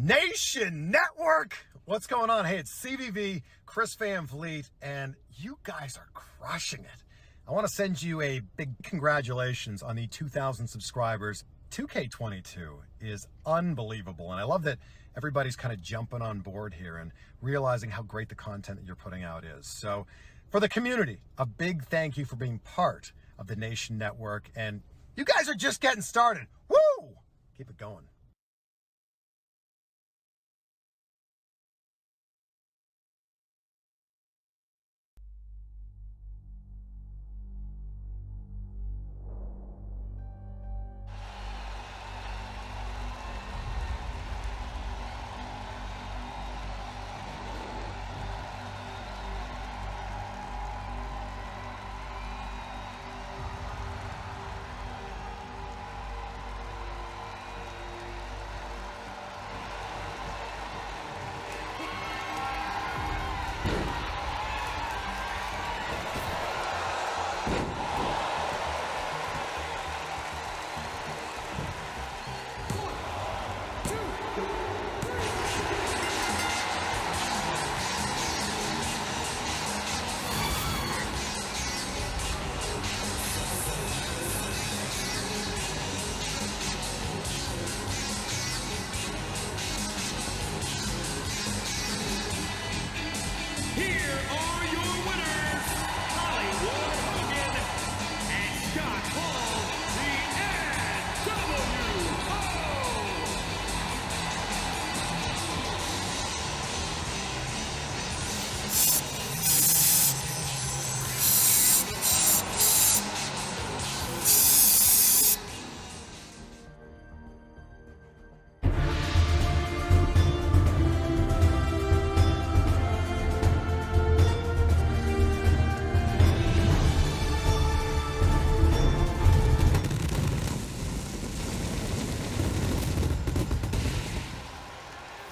Nation Network, what's going on? Hey, it's CVV, Chris Van Vliet, and you guys are crushing it. I want to send you a big congratulations on the 2,000 subscribers. 2K22 is unbelievable, and I love that everybody's kind of jumping on board here and realizing how great the content that you're putting out is. So for the community, a big thank you for being part of the Nation Network, and you guys are just getting started. Woo! Keep it going.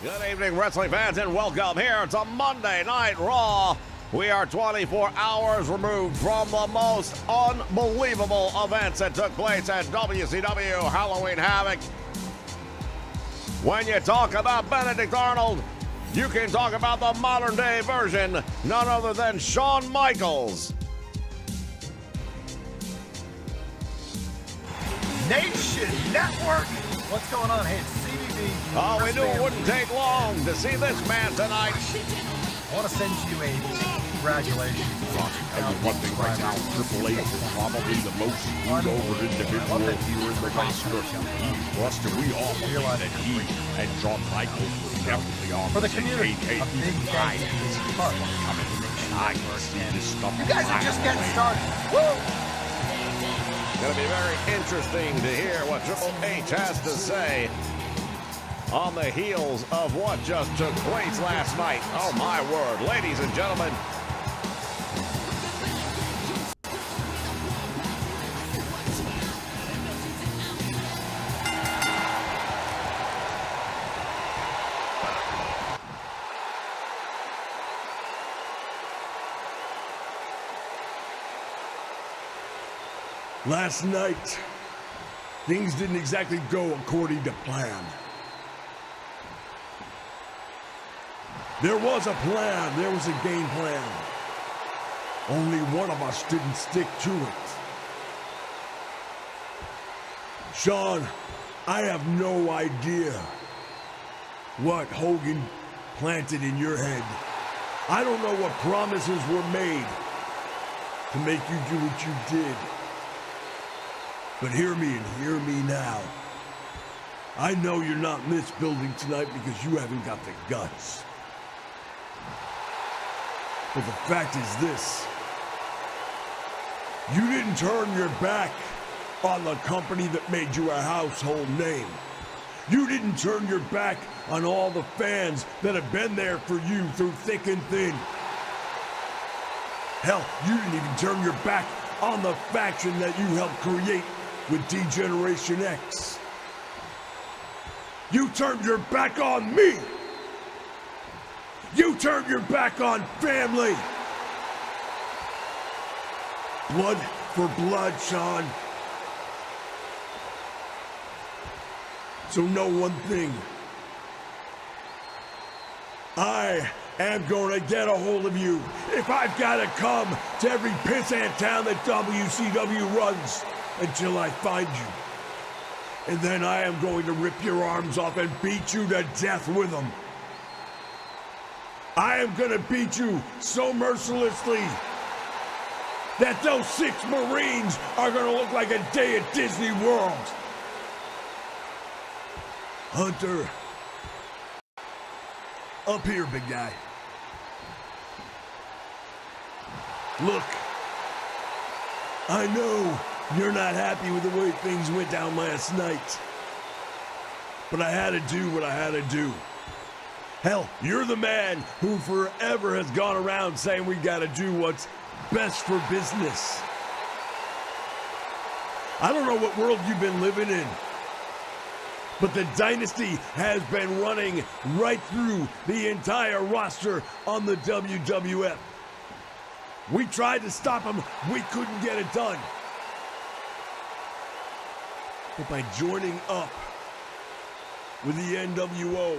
Good evening, wrestling fans, and welcome here to Monday Night Raw. We are 24 hours removed from the most unbelievable events that took place at WCW Halloween Havoc. When you talk about Benedict Arnold, you can talk about the modern day version, none other than Shawn Michaels. Nation Network, what's going on? Hey, it's CVV. Oh, we knew it wouldn't take long to see this man tonight. I want to send you a big congratulations. One thing right now, Triple H is probably the most screwed-over individual here in the roster. Buster, we all believe that he and Shawn Michaels were definitely on for the community. A big thank you for being part of You guys are just getting started. Woo! Going to be very interesting to hear what Triple H has to say on the heels of what just took place last night. Oh my word, ladies and gentlemen. Last night, things didn't exactly go according to plan. There was a plan, there was a game plan. Only one of us didn't stick to it. Shawn, I have no idea what Hogan planted in your head. I don't know what promises were made to make you do what you did. But hear me and hear me now. I know you're not in this building tonight because you haven't got the guts. But the fact is this. You didn't turn your back on the company that made you a household name. You didn't turn your back on all the fans that have been there for you through thick and thin. Hell, you didn't even turn your back on the faction that you helped create with D-Generation X. You turned your back on me! You turned your back on family! Blood for blood, Shawn. So know one thing. I am going to get a hold of you if I've got to come to every pissant town that WCW runs until I find you. And then I am going to rip your arms off and beat you to death with them. I am going to beat you so mercilessly that those 6 Marines are going to look like a day at Disney World. Hunter, up here, big guy. Look, I know you're not happy with the way things went down last night, but I had to do what I had to do. Hell, you're the man who forever has gone around saying we gotta do what's best for business. I don't know what world you've been living in, but the dynasty has been running right through the entire roster on the WWF. We tried to stop them, we couldn't get it done. But by joining up with the NWO,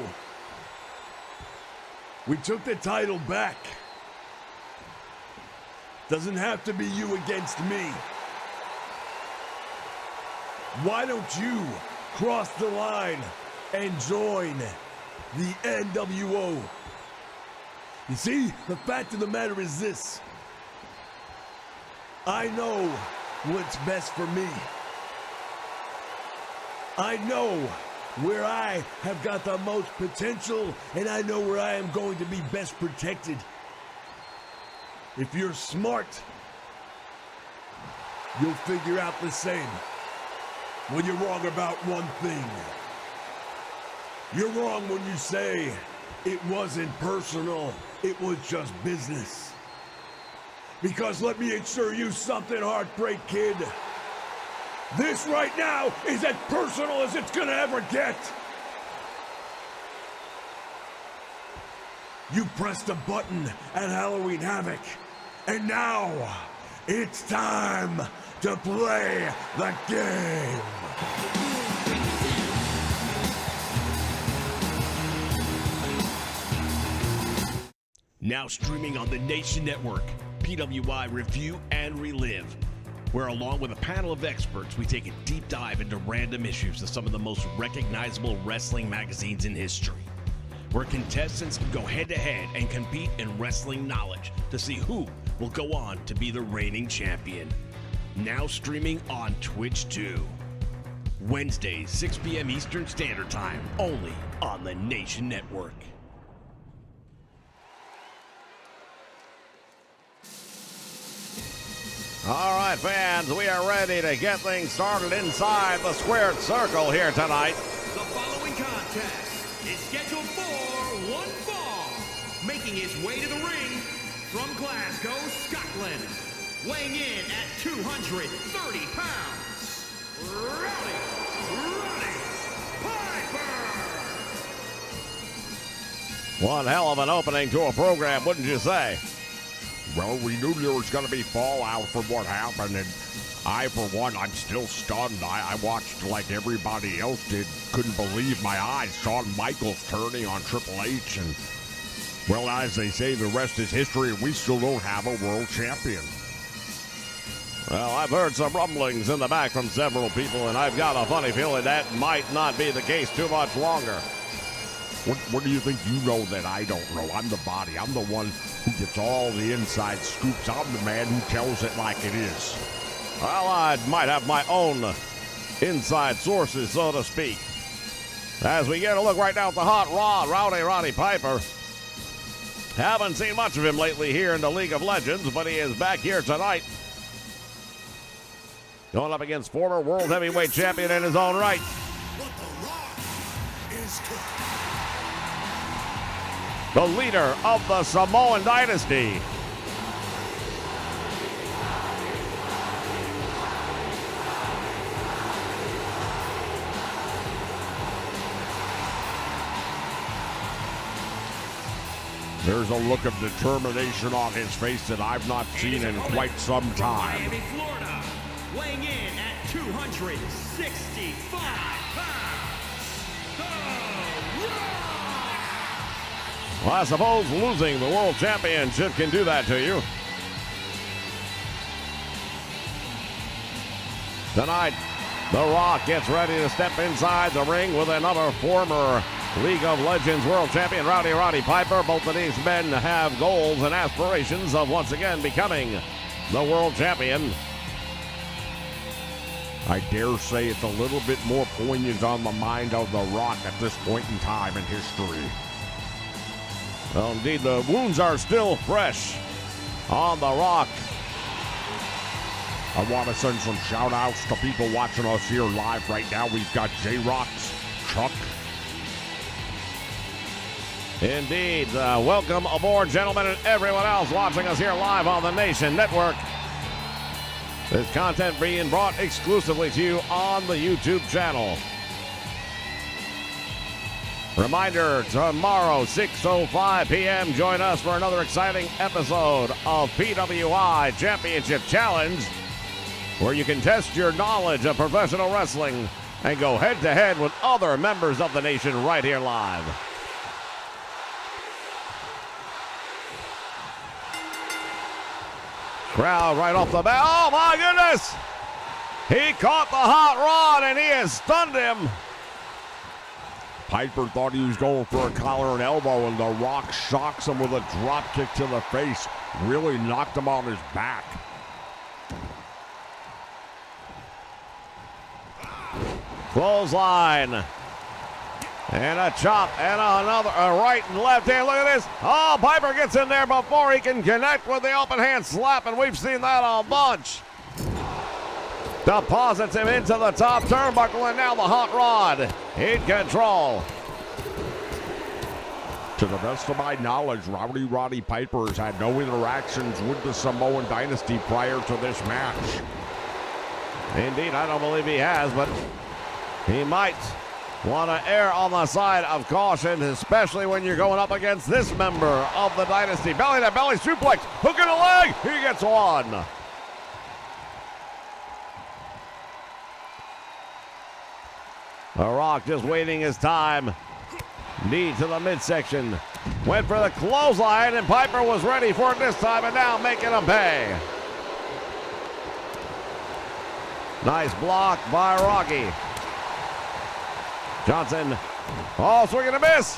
we took the title back. Doesn't have to be you against me. Why don't you cross the line and join the NWO? You see, the fact of the matter is this. I know what's best for me. I know where I have got the most potential, and I know where I am going to be best protected. If you're smart, you'll figure out the same. Well, you're wrong about one thing. You're wrong when you say it wasn't personal, it was just business. Because let me assure you something, Heartbreak Kid. This right now is as personal as it's gonna ever get. You pressed a button at Halloween Havoc, and now it's time to play the game. Now streaming on the Nation Network, PWI Review and Relive, where along with a panel of experts, we take a deep dive into random issues of some of the most recognizable wrestling magazines in history, where contestants go head-to-head and compete in wrestling knowledge to see who will go on to be the reigning champion. Now streaming on Twitch 2. Wednesdays, 6 p.m. Eastern Standard Time, only on the Nation Network. All right, fans, we are ready to get things started inside the squared circle here tonight. The following contest is scheduled for one fall. Making his way to the ring from Glasgow, Scotland. Weighing in at 230 pounds, Roddy Piper! One hell of an opening to a program, wouldn't you say? Well, we knew there was going to be fallout from what happened, and I, for one, I'm still stunned. I watched like everybody else did. Couldn't believe my eyes. Shawn Michaels turning on Triple H, and, well, as they say, the rest is history. We still don't have a world champion. Well, I've heard some rumblings in the back from several people, and I've got a funny feeling that might not be the case too much longer. What do you think you know that I don't know? I'm the body. I'm the one who gets all the inside scoops. I'm the man who tells it like it is. Well, I might have my own inside sources, so to speak. As we get a look right now at the hot rod, Roddy Piper. Haven't seen much of him lately here in the League of Legends, but he is back here tonight. Going up against former World Heavyweight Champion in his own right. What the Rock is cooking. The leader of the Samoan Dynasty. There's a look of determination on his face that I've not seen in quite some time. Miami, Florida, weighing in at 265 pounds, The Rock! Well, I suppose losing the World Championship can do that to you. Tonight, The Rock gets ready to step inside the ring with another former League of Legends World Champion, Roddy Piper. Both of these men have goals and aspirations of once again becoming the World Champion. I dare say it's a little bit more poignant on the mind of The Rock at this point in time in history. Well, indeed, the wounds are still fresh on The Rock. I want to send some shout-outs to people watching us here live right now. We've got J-Rocks, Chuck. Indeed. Welcome aboard, gentlemen, and everyone else watching us here live on the Nation Network. This content being brought exclusively to you on the YouTube channel. Reminder, tomorrow, 6:05 p.m., join us for another exciting episode of PWI Championship Challenge, where you can test your knowledge of professional wrestling and go head-to-head with other members of the nation right here live. Crowd right off the bat. Oh, my goodness! He caught the hot rod, and he has stunned him. Piper thought he was going for a collar and elbow, and The Rock shocks him with a drop kick to the face. Really knocked him on his back. Clothesline. And a chop and another, a right and left hand. Look at this. Oh, Piper gets in there before he can connect with the open hand slap, and we've seen that a bunch. Deposits him into the top turnbuckle, and now the hot rod in control. To the best of my knowledge, Roddy Piper has had no interactions with the Samoan Dynasty prior to this match. Indeed, I don't believe he has, but he might want to err on the side of caution, especially when you're going up against this member of the Dynasty. Belly to belly suplex, hook in the leg, he gets one. The Rock just waiting his time. Knee to the midsection. Went for the clothesline, and Piper was ready for it this time, and now making him pay. Nice block by Rocky. Johnson. Oh, swing and a miss.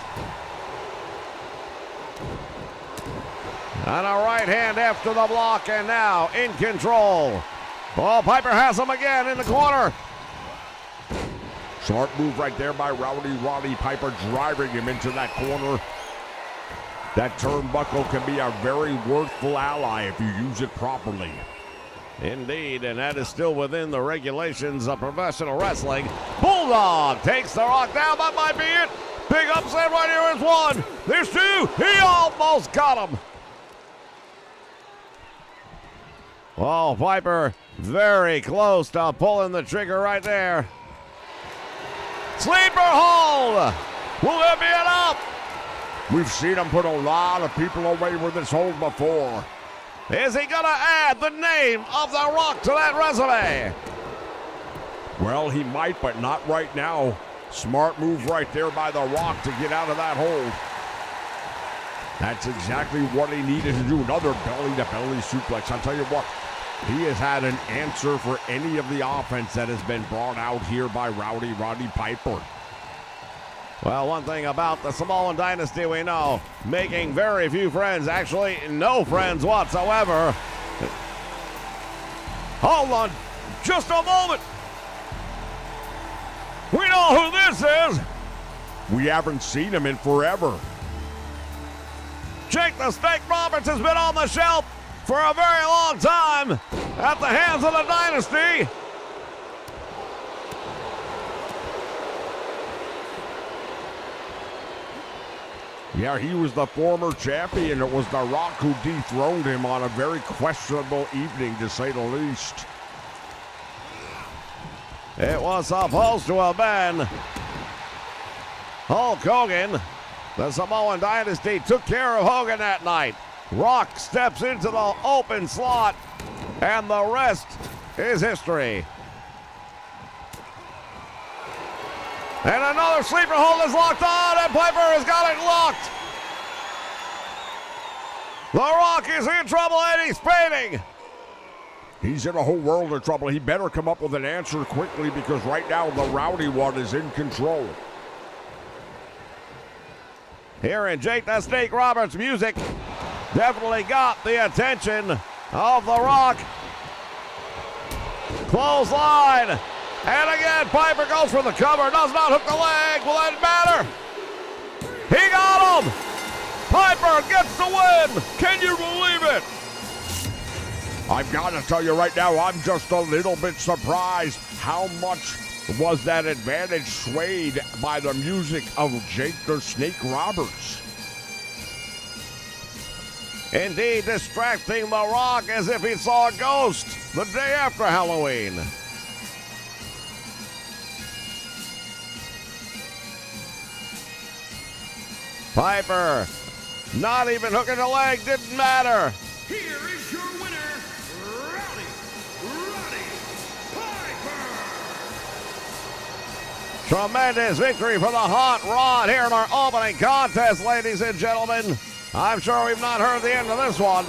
And a right hand after the block, and now in control. Oh, Piper has him again in the corner. Smart move right there by Roddy Piper, driving him into that corner. That turnbuckle can be a very worthful ally if you use it properly. Indeed, and that is still within the regulations of professional wrestling. Bulldog takes The Rock down. That might be it. Big upset right here is one. There's two. He almost got him. Oh, Piper very close to pulling the trigger right there. Sleeper hold. Will it be enough? We've seen him put a lot of people away with this hold before. Is he going to add the name of The Rock to that resume? Well, he might, but not right now. Smart move right there by The Rock to get out of that hold. That's exactly what he needed to do. Another belly-to-belly suplex. I'll tell you what, he has had an answer for any of the offense that has been brought out here by Roddy Piper. Well, one thing about the Samoan Dynasty we know, making very few friends, actually no friends whatsoever. Hold on just a moment. We know who this is. We haven't seen him in forever. Jake the Snake Roberts has been on the shelf for a very long time at the hands of the Dynasty. Yeah, he was the former champion. It was The Rock who dethroned him on a very questionable evening, to say the least. It was supposed to have been Hulk Hogan. The Samoan Dynasty took care of Hogan that night. Rock steps into the open slot, and the rest is history. And another sleeper hold is locked on, and Piper has got it locked. The Rock is in trouble and he's fainting. He's in a whole world of trouble. He better come up with an answer quickly because right now the Rowdy One is in control. Here in Jake the Snake Roberts music, definitely got the attention of The Rock. Clothesline. And again, Piper goes for the cover. Does not hook the leg. Will that matter? He got him. Piper gets the win. Can you believe it? I've got to tell you right now, I'm just a little bit surprised how much was that advantage swayed by the music of Jake the Snake Roberts. Indeed, distracting The Rock as if he saw a ghost the day after Halloween. Piper, not even hooking the leg, didn't matter. Here is your winner, Roddy Piper. Tremendous victory for the Hot Rod here in our opening contest, ladies and gentlemen. I'm sure we've not heard the end of this one.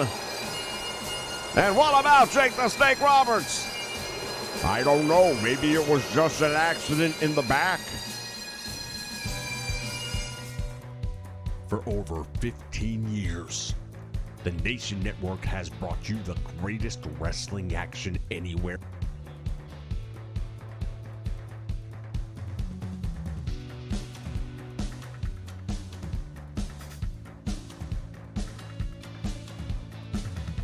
And what about Jake the Snake Roberts? I don't know. Maybe it was just an accident in the back. For over 15 years, the Nation Network has brought you the greatest wrestling action anywhere.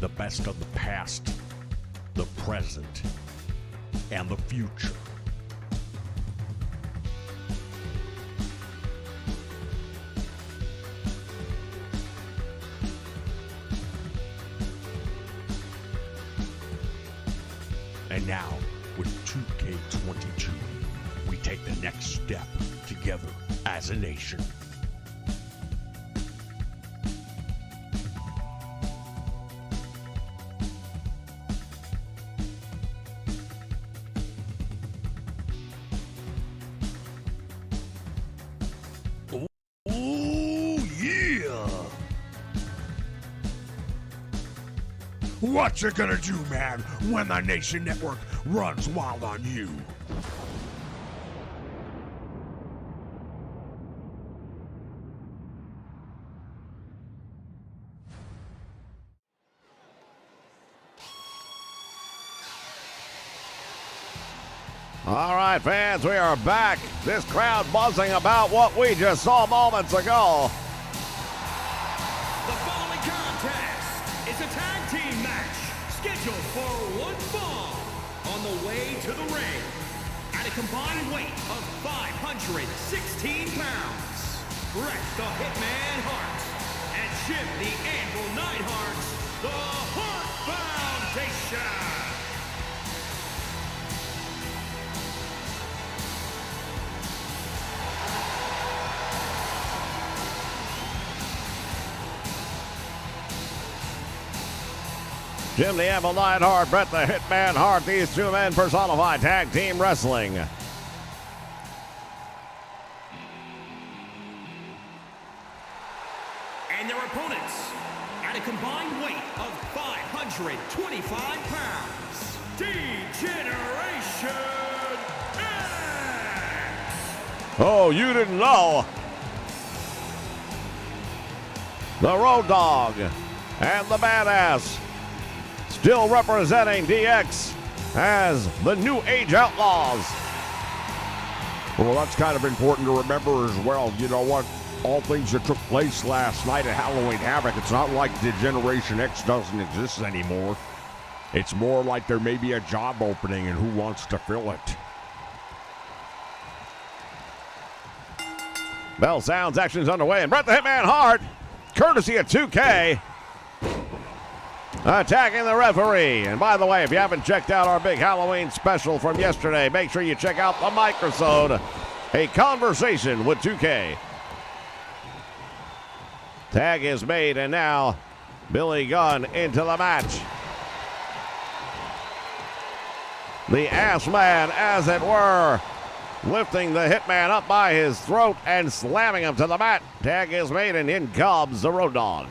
The best of the past, the present, and the future. And now, with 2K22, we take the next step together as a nation. What you gonna do, man, when the Nation Network runs wild on you? All right, fans, we are back. This crowd buzzing about what we just saw moments ago. The following contest is a tag team match scheduled for one fall. On the way to the ring, at a combined weight of 516 pounds, Bret the Hitman Hart and Jim the Anvil Neidhart, the Hart Foundation. Jim the Anvil Neidhart, Bret the Hitman Hart, these two men personify tag team wrestling. And their opponents, at a combined weight of 525 pounds, D-Generation X! Oh, you didn't know. The Road Dogg and the Badass still representing DX as the New Age Outlaws. Well, that's kind of important to remember as well. You know what? All things that took place last night at Halloween Havoc, it's not like the Generation X doesn't exist anymore. It's more like there may be a job opening and who wants to fill it. Bell sounds, action's underway, and Bret the Hitman Hart, courtesy of 2K, attacking the referee. And by the way, if you haven't checked out our big Halloween special from yesterday, make sure you check out the microsode, A Conversation with 2K. Tag is made, and now Billy Gunn into the match. The ass man, as it were, lifting the Hitman up by his throat and slamming him to the mat. Tag is made, and in comes the Road Dogg.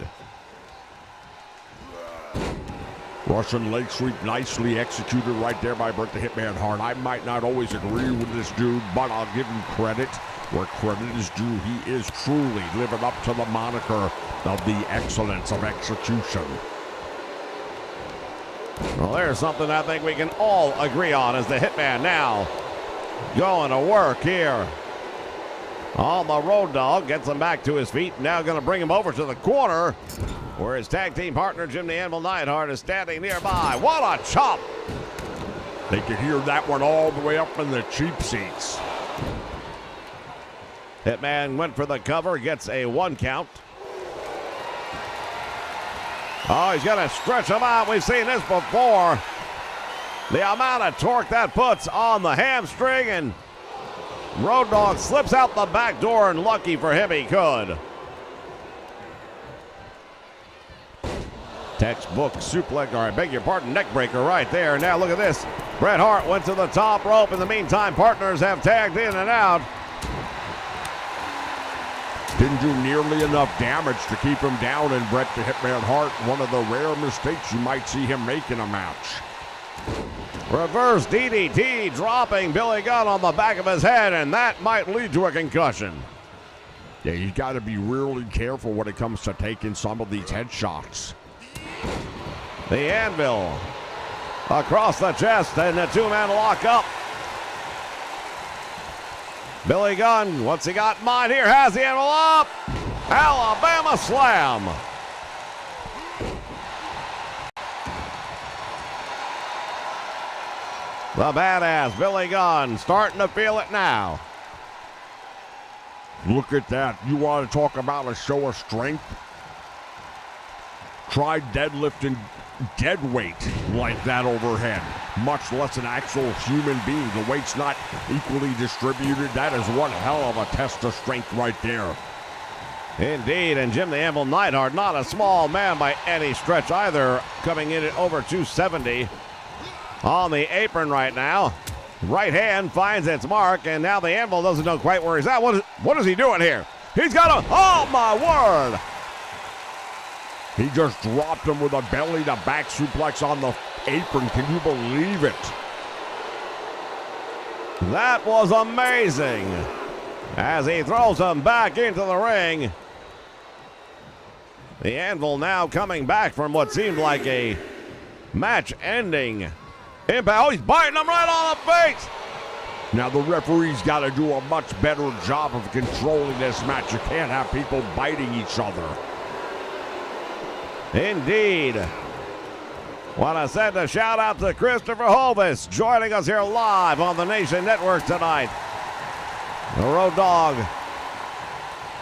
Russian leg sweep nicely executed right there by Bret the Hitman Hart. I might not always agree with this dude, but I'll give him credit where credit is due. He is truly living up to the moniker of the excellence of execution. Well, there's something I think we can all agree on as the Hitman now going to work here on the Road Dogg. Gets him back to his feet. Now going to bring him over to the corner where his tag team partner, Jim the Anvil Neidhart, is standing nearby. What a chop! They could hear that one all the way up in the cheap seats. Hitman went for the cover, gets a 1 count. Oh, he's going to stretch him out. We've seen this before. The amount of torque that puts on the hamstring, and Road Dogg slips out the back door, and lucky for him he could. Textbook suplex, or I beg your pardon, neck breaker right there. Now look at this. Bret Hart went to the top rope. In the meantime, partners have tagged in and out. Didn't do nearly enough damage to keep him down, and Bret the Hitman Hart, one of the rare mistakes you might see him make in a match. Reverse DDT, dropping Billy Gunn on the back of his head, and that might lead to a concussion. Yeah, you got to be really careful when it comes to taking some of these headshots. The Anvil across the chest, and the two-man lock up. Billy Gunn, what's he got in mind here? Has the Anvil up. Alabama slam. The badass Billy Gunn starting to feel it now. Look at that. You want to talk about a show of strength? Try deadlifting dead weight like that overhead, much less an actual human being. The weight's not equally distributed. That is one hell of a test of strength right there. Indeed, and Jim the Anvil Neidhart, not a small man by any stretch either, coming in at over 270 on the apron right now. Right hand finds its mark, and now the Anvil doesn't know quite where he's at. What is he doing here? He's got a, oh my word! He just dropped him with a belly-to-back suplex on the apron. Can you believe it? That was amazing. As he throws him back into the ring. The Anvil now coming back from what seemed like a match-ending impact. Oh, he's biting him right on the face. Now the referee's got to do a much better job of controlling this match. You can't have people biting each other. Indeed. Want to send a shout out to Christopher Hovis joining us here live on the Nation Network tonight. The Road Dogg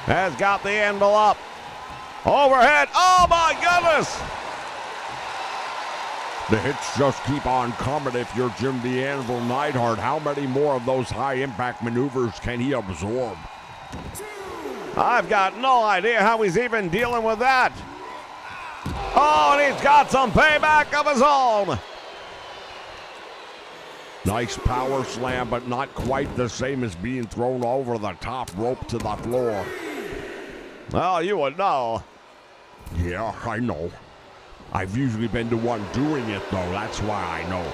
has got the Anvil up. Overhead. Oh my goodness. The hits just keep on coming if you're Jim the Anvil Neidhart. How many more of those high impact maneuvers can he absorb? I've got no idea how he's even dealing with that. Oh, and he's got some payback of his own. Nice power slam, but not quite the same as being thrown over the top rope to the floor. Well, you would know. Yeah, I know. I've usually been the one doing it, though. That's why I know.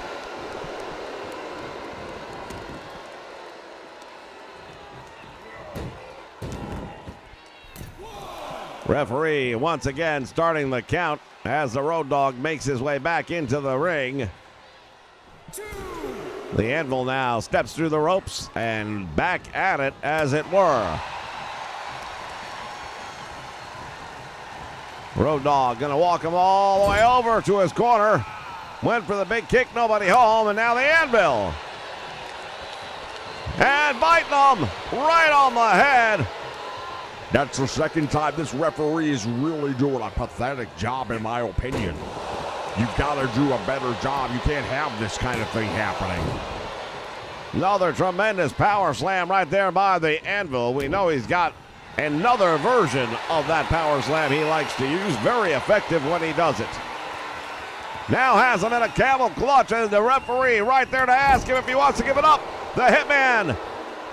Referee once again starting the count as the Road Dogg makes his way back into the ring. The Anvil now steps through the ropes and back at it, as it were. Road Dogg gonna walk him all the way over to his corner. Went for the big kick, nobody home, and now the Anvil. And biting him right on the head. That's the second time this referee is really doing a pathetic job, in my opinion. You've got to do a better job. You can't have this kind of thing happening. Another tremendous power slam right there by the Anvil. We know he's got another version of that power slam he likes to use. Very effective when he does it. Now has him in a camel clutch, and the referee right there to ask him if he wants to give it up. The Hitman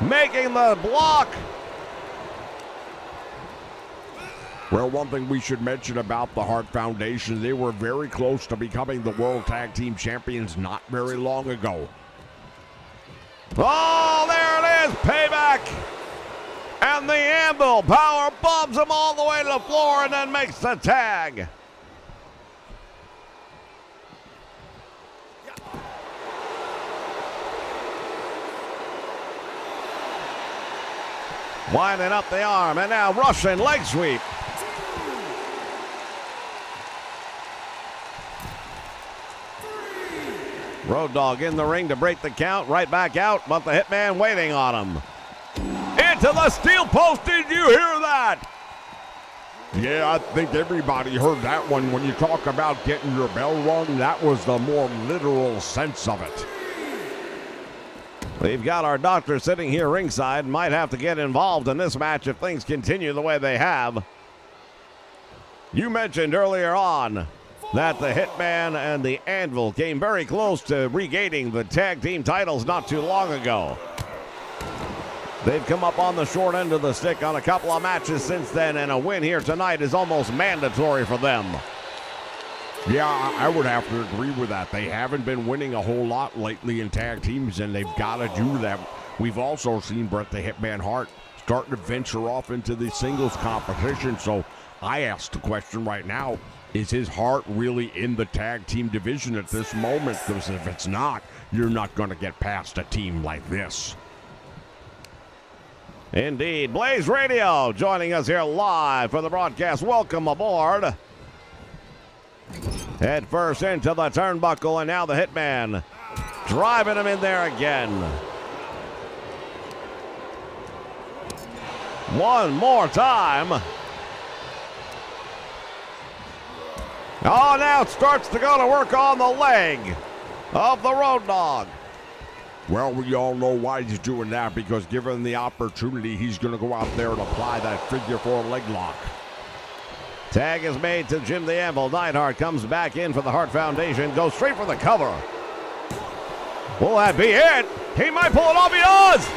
making the block. Well, one thing we should mention about the Hart Foundation, they were very close to becoming the World Tag Team Champions not very long ago. Oh, there it is, payback. And the Anvil power bombs him all the way to the floor and then makes the tag. Winding up the arm, and now Russian leg sweep. Road Dogg in the ring to break the count, right back out, but the Hitman waiting on him. Into the steel post, did you hear that? Yeah, I think everybody heard that one. When you talk about getting your bell rung, that was the more literal sense of it. We've got our doctor sitting here ringside, might have to get involved in this match if things continue the way they have. You mentioned earlier on that the Hitman and the Anvil came very close to regaining the tag team titles not too long ago. They've come up on the short end of the stick on a couple of matches since then, and a win here tonight is almost mandatory for them. Yeah, I would have to agree with that. They haven't been winning a whole lot lately in tag teams, and they've got to do that. We've also seen Bret the Hitman Hart starting to venture off into the singles competition, so I ask the question right now, is his heart really in the tag team division at this moment? Because if it's not, you're not going to get past a team like this. Indeed. Blaze Radio joining us here live for the broadcast. Welcome aboard. Head first into the turnbuckle, and now the Hitman driving him in there again. One more time. Oh, now it starts to go to work on the leg of the Road Dogg. Well, we all know why he's doing that, because given the opportunity, he's going to go out there and apply that figure four leg lock. Tag is made to Jim the Anvil. Neidhart comes back in for the Hart Foundation, goes straight for the cover. Will that be it? He might pull it off. He does!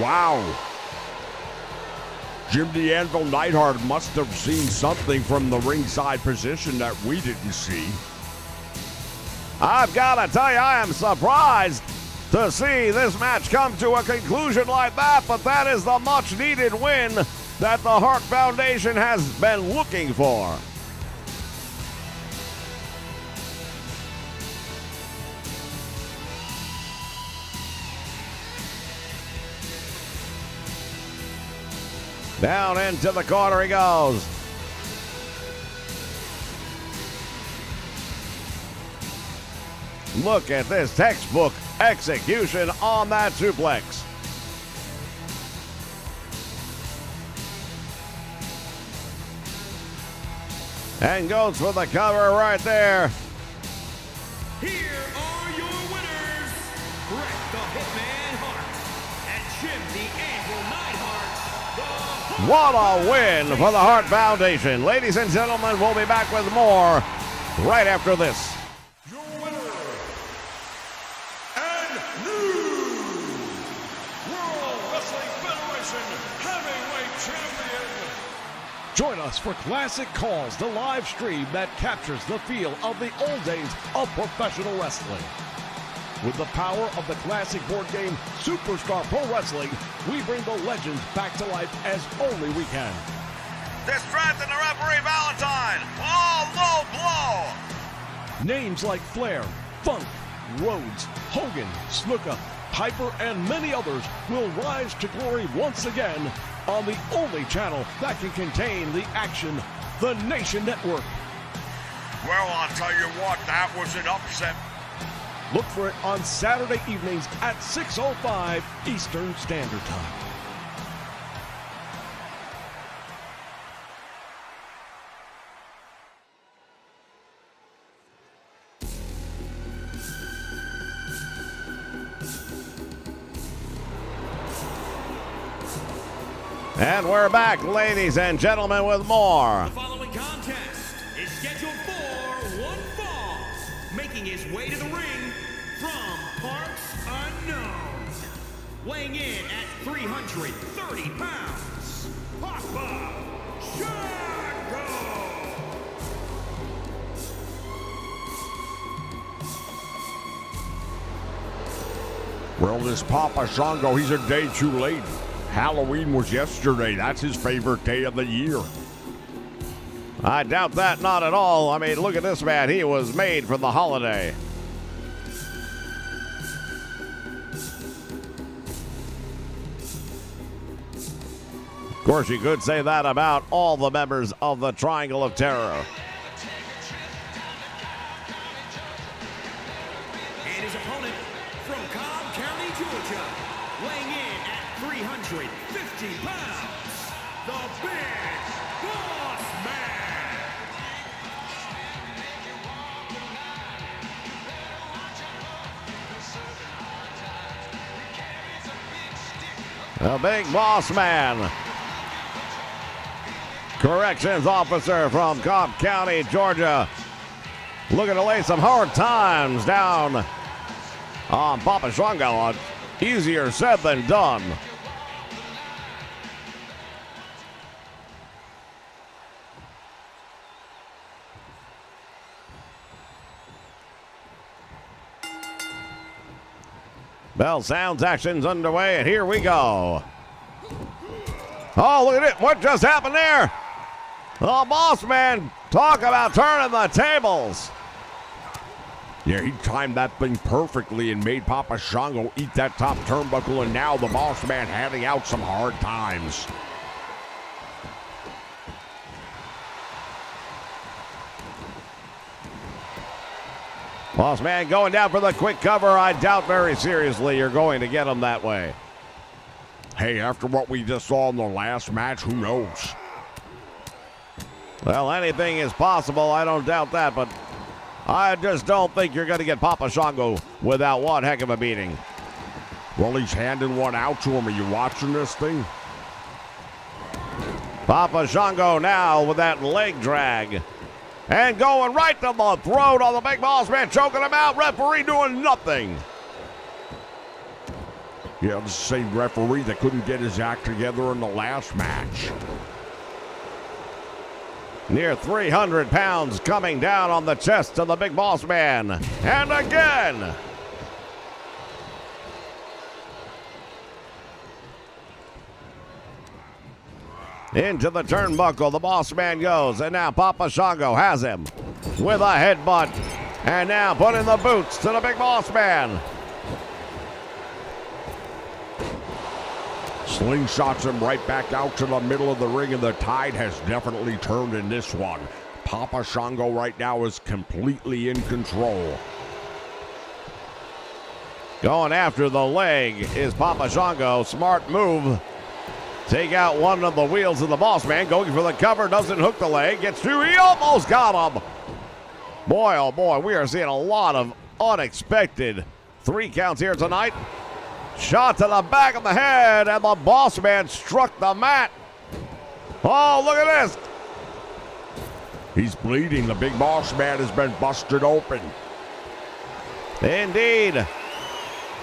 Wow. Jim the Anvil Neidhart must have seen something from the ringside position that we didn't see. I've got to tell you, I am surprised to see this match come to a conclusion like that, but that is the much-needed win that the Hart Foundation has been looking for. Down into the corner he goes. Look at this textbook execution on that suplex. And goes for the cover right there. Here are your winners, Bret the Hitman Hart and Jim the Anvil Neidhart. What a win for the Hart Foundation. Ladies and gentlemen, we'll be back with more right after this. Your winner and new World Wrestling Federation Heavyweight Champion. Join us for Classic Calls, the live stream that captures the feel of the old days of professional wrestling. With the power of the classic board game Superstar Pro Wrestling, we bring the legends back to life as only we can. Distracting the referee Valentine. Oh, low blow. Names like Flair, Funk, Rhodes, Hogan, Snuka, Piper, and many others will rise to glory once again on the only channel that can contain the action, the Nation Network. Well, I'll tell you what, that was an upset. Look for it on Saturday evenings at 6:05 Eastern Standard Time. And we're back, ladies and gentlemen, with more. The following contest is scheduled for one fall, making his way to the ring from parts unknown. Weighing in at 330 pounds, Papa Well, this Papa Shango, he's a day too late. Halloween was yesterday. That's his favorite day of the year. I doubt that not at all. I mean, look at this man. He was made for the holiday. Of course, you could say that about all the members of the Triangle of Terror. And his opponent from Cobb County, Georgia, weighing in at 350 pounds, the Big Boss Man. The Big Boss Man. Corrections officer from Cobb County, Georgia. Looking to lay some hard times down on Papa Shango. Easier said than done. Bell sounds, actions underway, and here we go. Oh, look at it. What just happened there? The Boss Man, talk about turning the tables. Yeah, he timed that thing perfectly and made Papa Shango eat that top turnbuckle, and now the Boss Man handing out some hard times. Boss Man going down for the quick cover. I doubt very seriously you're going to get him that way. Hey, after what we just saw in the last match, who knows? Well, anything is possible. I don't doubt that, but I just don't think you're going to get Papa Shango without one heck of a beating. Well, he's handing one out to him. Are you watching this thing? Papa Shango now with that leg drag. And going right to the throat of the Big Boss Man, choking him out. Referee doing nothing. Yeah, the same referee that couldn't get his act together in the last match. Near 300 pounds coming down on the chest of the Big Boss Man. And again. Into the turnbuckle, the Boss Man goes, and now Papa Shango has him with a headbutt. And now putting the boots to the Big Boss Man. Slingshots him right back out to the middle of the ring, and the tide has definitely turned in this one. Papa Shango right now is completely in control. Going after the leg is Papa Shango. Smart move. Take out one of the wheels of the Boss Man. Going for the cover. Doesn't hook the leg. Gets two. He almost got him. Boy, oh boy, we are seeing a lot of unexpected 3 counts here tonight. Shot to the back of the head, and the Boss Man struck the mat. Oh, look at this. He's bleeding. The Big Boss Man has been busted open. Indeed.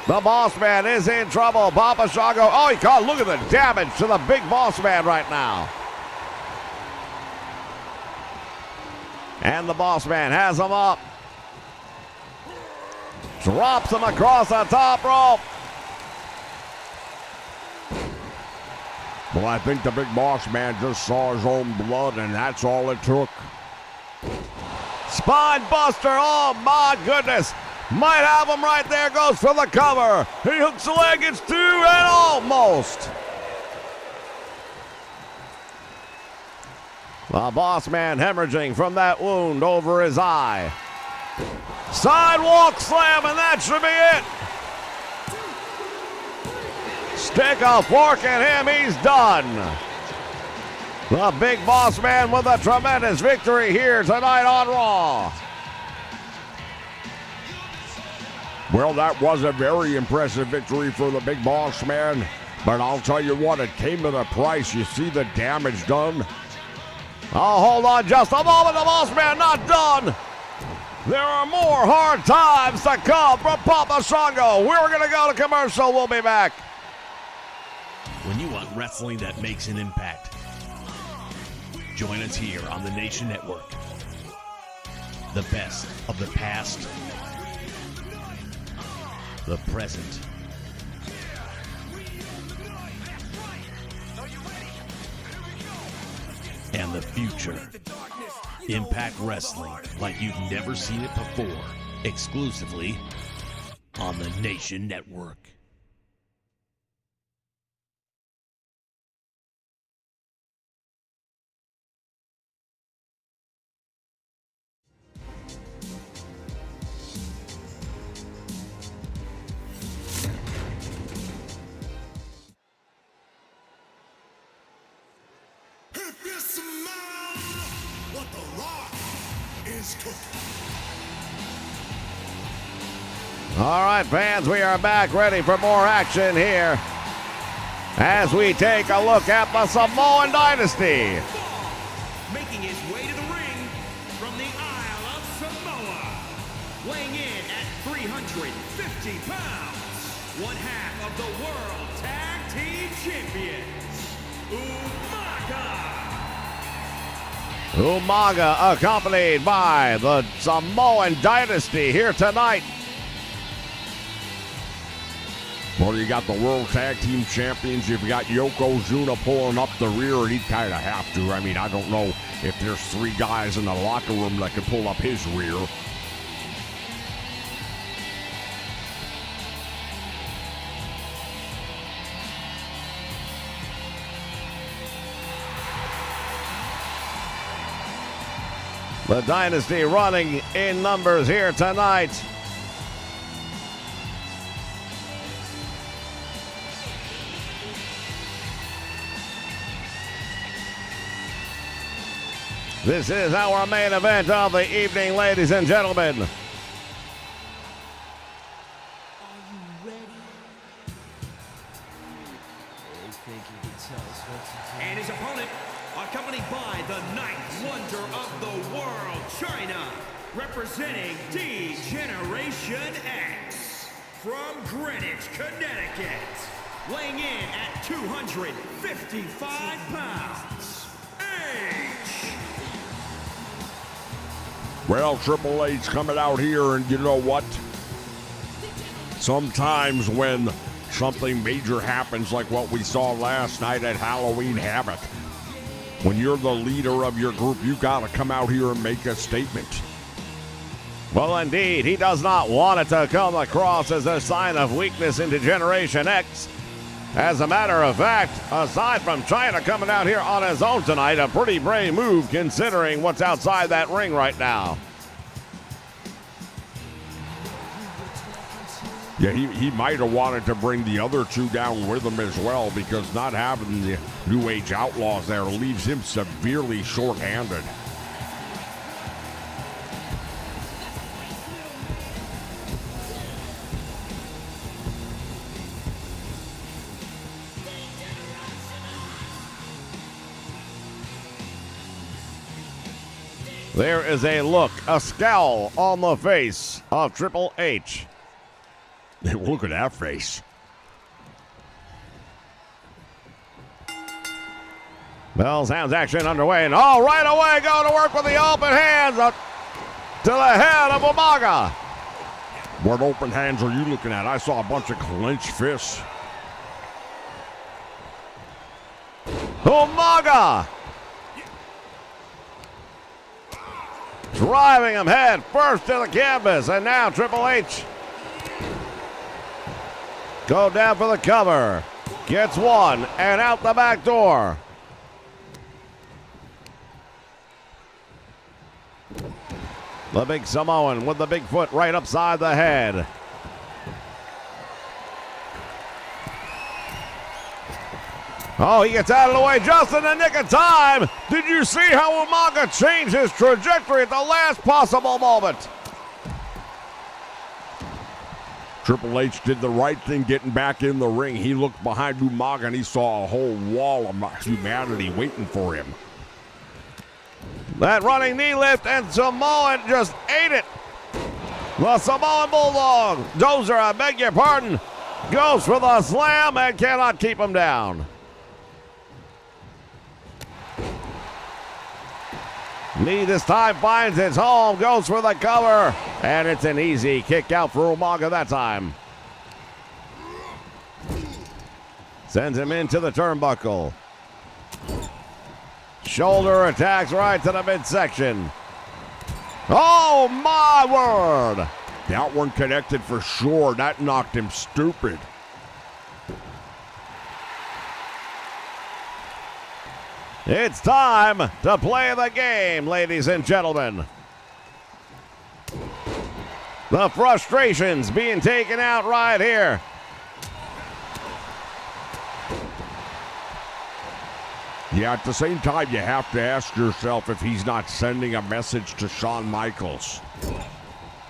The Boss Man is in trouble. Papa Shango. Oh, he caught. Look at the damage to the Big Boss Man right now. And the Boss Man has him up. Drops him across the top rope. Well, I think the Big Boss Man just saw his own blood, and that's all it took. Spine buster. Oh, my goodness. Might have him right there. Goes for the cover. He hooks the leg. It's 2 and almost. The Boss Man hemorrhaging from that wound over his eye. Sidewalk slam, and that should be it. Stick a fork in him. He's done. The Big Boss Man with a tremendous victory here tonight on Raw. Well, that was a very impressive victory for the Big Boss Man. But I'll tell you what, it came at a price. You see the damage done? Oh, hold on just a moment. The Boss Man not done. There are more hard times to come from Papa Shango. We're going to go to commercial. We'll be back. When you want wrestling that makes an impact, Join us here on the Nation Network. The best of the past, the present, and the future. Impact Wrestling like you've never seen it before, exclusively on the Nation Network. If you smell what the Rock is cooking. All right, fans, we are back ready for more action here as we take a look at the Samoan Dynasty. Making his way to the ring from the Isle of Samoa, weighing in at 350 pounds, one half of the World Tag Team Champions, Umaga accompanied by the Samoan Dynasty here tonight. Well, you got the World Tag Team Champions. You've got Yokozuna pulling up the rear, and he'd kind of have to. I mean, I don't know if there's three guys in the locker room that can pull up his rear. The Dynasty running in numbers here tonight. This is our main event of the evening, ladies and gentlemen. and his opponent, accompanied by the ninth wonder of the world, China, representing D-Generation X, from Greenwich, Connecticut, weighing in at 255 pounds, H. Well, Triple H coming out here, and you know what? Sometimes when something major happens like what we saw last night at Halloween Havoc, when you're the leader of your group, you got to come out here and make a statement. Well, indeed, he does not want it to come across as a sign of weakness into Generation X. As a matter of fact, aside from China coming out here on his own tonight, a pretty brave move considering what's outside that ring right now. Yeah, he might have wanted to bring the other two down with him as well, because not having the New Age Outlaws there leaves him severely short-handed. There is a look, a scowl on the face of Triple H. Look at that face. Bell's hands action underway, and right away going to work with the open hands up to the head of Umaga. What open hands are you looking at? I saw a bunch of clenched fists. Umaga driving him head first to the canvas, and now Triple H go down for the cover. Gets one and out the back door. The big Samoan with the big foot right upside the head. Oh, he gets out of the way just in the nick of time. Did you see how Umaga changed his trajectory at the last possible moment? Triple H did the right thing getting back in the ring. He looked behind Umaga and he saw a whole wall of humanity waiting for him. That running knee lift, and Samoan just ate it. The Samoan Bulldog, Dozer, I beg your pardon, goes for the slam and cannot keep him down. Knee this time finds its home, goes for the cover, and it's an easy kick out for Umaga that time. Sends him into the turnbuckle. Shoulder attacks right to the midsection. Oh my word! That one connected for sure. That knocked him stupid. It's time to play the game, ladies and gentlemen. The frustrations being taken out right here. Yeah, at the same time, you have to ask yourself if he's not sending a message to Shawn Michaels.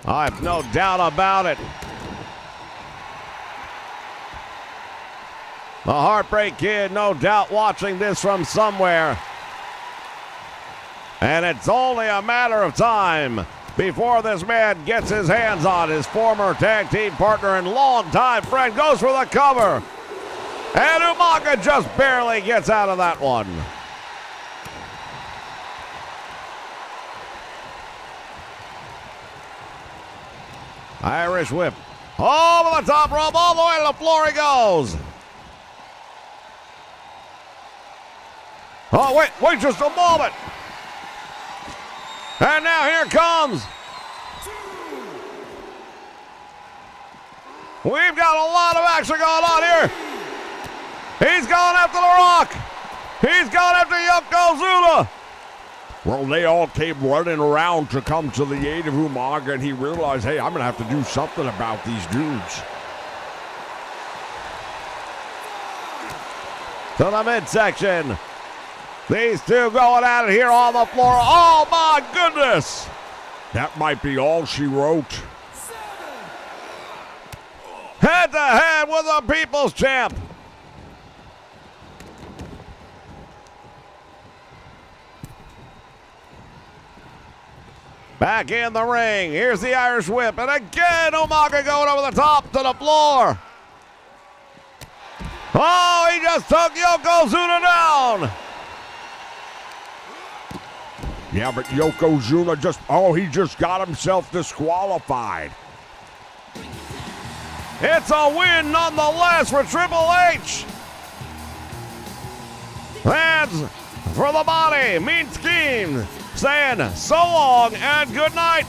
I've no doubt about it. The Heartbreak Kid, no doubt, watching this from somewhere. And it's only a matter of time before this man gets his hands on his former tag team partner and longtime friend. Goes for the cover. And Umaga just barely gets out of that one. Irish whip. Over the top rope, all the way to the floor he goes. Oh, wait just a moment. And now here comes. We've got a lot of action going on here. He's going after The Rock. He's going after Yokozuna. Well, they all came running around to come to the aid of Umaga, and he realized, hey, I'm going to have to do something about these dudes. To the midsection. These two going at it here on the floor. Oh, my goodness. That might be all she wrote. Head to head with the People's Champ. Back in the ring. Here's the Irish whip. And again, Umaga going over the top to the floor. Oh, he just took Yokozuna down. Yeah, but Yokozuna he just got himself disqualified. It's a win nonetheless for Triple H. That's for the body. Mean Scheme saying so long and good night.